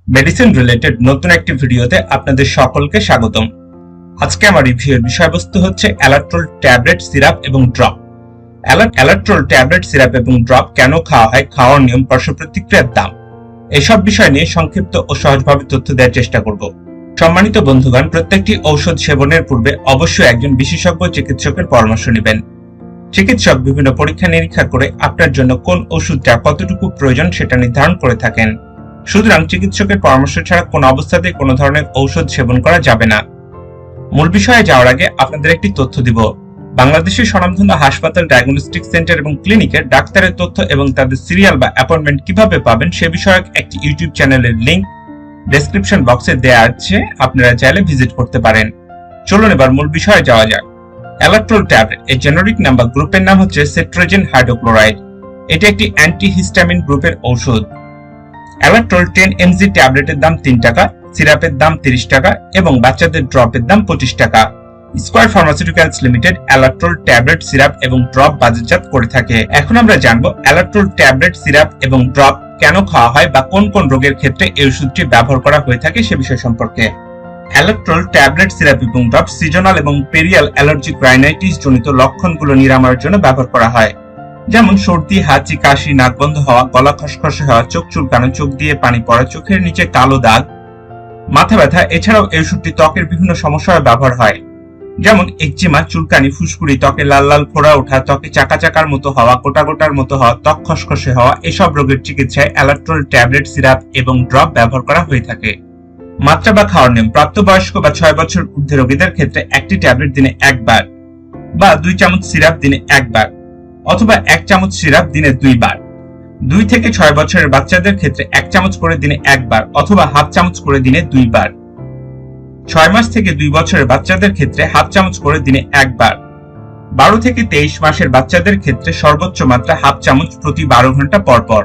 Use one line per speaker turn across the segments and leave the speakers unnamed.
Medicine related নতুন একটি ভিডিওতে আপনাদের সকলকে স্বাগতম। আজকে আমার রিভিউর বিষয়বস্তু হচ্ছে অ্যালাট্রোল ট্যাবলেট সিরাপ এবং ড্রপ। অ্যালাট্রোল ট্যাবলেট সিরাপ এবং ড্রপ কেন খাওয়া হয়, খাওয়ার নিয়ম, পার্শ্ব প্রতিক্রিয়ার দাম, এসব বিষয় নিয়ে সংক্ষিপ্ত ও সহজভাবে তথ্য দেওয়ার চেষ্টা করব। সম্মানিত বন্ধুগণ, প্রত্যেকটি ঔষধ সেবনের পূর্বে অবশ্যই একজন বিশেষজ্ঞ চিকিৎসকের পরামর্শ নেবেন। চিকিৎসক বিভিন্ন পরীক্ষা নিরীক্ষা করে আপনার জন্য কোন ওষুধটা কতটুকু প্রয়োজন সেটা নির্ধারণ করে থাকেন। সুতরাং চিকিৎসকের পরামর্শ ছাড়া কোনো অবস্থাতেই কোনো ধরনের ঔষধ সেবন করা যাবে না। মূল বিষয়ে যাওয়ার আগে আপনাদের একটি তথ্য দিব। বাংলাদেশের স্বনামধন্য হাসপাতাল, ডায়াগনস্টিক সেন্টার এবং ক্লিনিকের ডাক্তারের তথ্য এবং তাদের সিরিয়াল বা অ্যাপয়েন্টমেন্ট কিভাবে পাবেন সে বিষয়ক একটি ইউটিউব চ্যানেলের লিংক ডেসক্রিপশন বক্সে দেওয়া আছে, আপনারা চাইলে ভিজিট করতে পারেন। চলুন এবার মূল বিষয়ে যাওয়া যাক। অ্যালাট্রোল ট্যাবলেট এর জেনারিক নাম বা গ্রুপের নাম হচ্ছে সেট্রাজিন হাইড্রোক্লোরাইড। এটি একটি অ্যান্টিহিস্টামিন গ্রুপের ঔষধ। অ্যালাট্রোল 10mg ট্যাবলেটের দাম 3 টাকা, সিরাপের দাম 30 টাকা এবং বাচ্চাদের ড্রপের দাম 25 টাকা। Square Pharmaceuticals Limited Alatrol tablet syrup এবং ড্রপ বাজারজাত করে থাকে। এখন আমরা জানবো অ্যালাট্রোল ট্যাবলেট সিরাপ এবং ড্রপ কেন খাওয়া হয় বা কোন কোন রোগের ক্ষেত্রে এই ওষুধটি ব্যবহার করা হয়ে থাকে সে বিষয় সম্পর্কে। অ্যালাট্রোল ট্যাবলেট সিরাপ এবং ড্রপ সিজনাল এবং পেরিয়াল অ্যালার্জিক রাইনাইটিস জনিত লক্ষণগুলো নিরাময়ের জন্য ব্যবহার করা হয়, যেমন সর্দি, হাঁচি, কাশি, নাক বন্ধ হওয়া, গলা খসখসে হওয়া, চোখ চুলকানো, চোখ দিয়ে পানি পড়া, চোখের নিচে কালো দাগ, মাথা ব্যথা। এছাড়াও এই ওষুধটি ত্বকের বিভিন্ন সমস্যায় ব্যবহার হয়, যেমন একজিমা, চুলকানি, ফুসকুড়ি, ত্বকে লাল লাল ফোড়া ওঠা, ত্বকে চাকা চাকার মতো হওয়া, গোটা গোটার মতো হওয়া, ত্বক খসখসে হওয়া। এসব রোগের চিকিৎসায় অ্যালাট্রোল ট্যাবলেট সিরাপ এবং ড্রপ ব্যবহার করা হয়ে থাকে। মাত্রা বা খাওয়ার নিয়ম: প্রাপ্তবয়স্ক বা 6 বছর ঊর্ধ্বে রোগীদের ক্ষেত্রে একটি ট্যাবলেট দিনে একবার বা 2 চামচ সিরাপ দিনে একবার অথবা 1 চামচ সিরাপ দিনে 2 বার। 2 থেকে 6 বছরের বাচ্চাদের ক্ষেত্রে 1 চামচ করে দিনে একবার অথবা হাফ চামচ করে দিনে 2 বার। 6 মাস থেকে 2 বছরের বাচ্চাদের ক্ষেত্রে হাফ চামচ করে দিনে একবার। 12 থেকে 23 মাসের বাচ্চাদের ক্ষেত্রে সর্বোচ্চ মাত্রা হাফ চামচ প্রতি 12 ঘন্টা পর পর।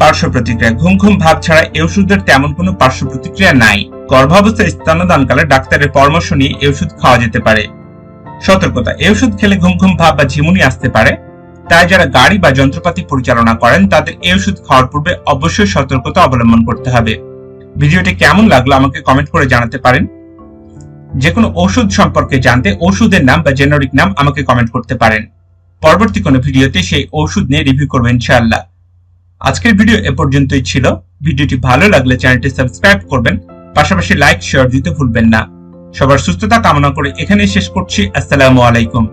পার্শ্ব প্রতিক্রিয়া: ঘুম ঘুম ভাব ছাড়া এই ওষুধের তেমন কোনো পার্শ্ব প্রতিক্রিয়া নাই। গর্ভাবস্থায় স্তন্যদানকালে ডাক্তারের পরামর্শ নিয়ে এই ওষুধ খাওয়া যেতে পারে। সতর্কতা: এই ওষুধ খেলে ঘুম ঘুম ভাব বা ঝিমুনি আসতে পারে, তাই যারা গাড়ি বা যন্ত্রপাতি পরিচালনা করেন তাদের এই ওষুধ খাওয়ার পূর্বে অবশ্যই সতর্কতা অবলম্বন করতে হবে। ভিডিওটি কেমন লাগলো আমাকে কমেন্ট করে জানাতে পারেন। যে কোনো ওষুধ সম্পর্কে জানতে ওষুধের নাম বা জেনারিক নাম আমাকে কমেন্ট করতে পারেন। পরবর্তী কোনো ভিডিওতে সেই ওষুধ নিয়ে রিভিউ করব ইনশাআল্লাহ। আজকের ভিডিও এ পর্যন্তই ছিল। ভিডিওটি ভালো লাগলে চ্যানেলটি সাবস্ক্রাইব করবেন, পাশাপাশি লাইক শেয়ার দিতে ভুলবেন না। সবার সুস্থতা কামনা করে এখানেই শেষ করছি। আসসালামু আলাইকুম।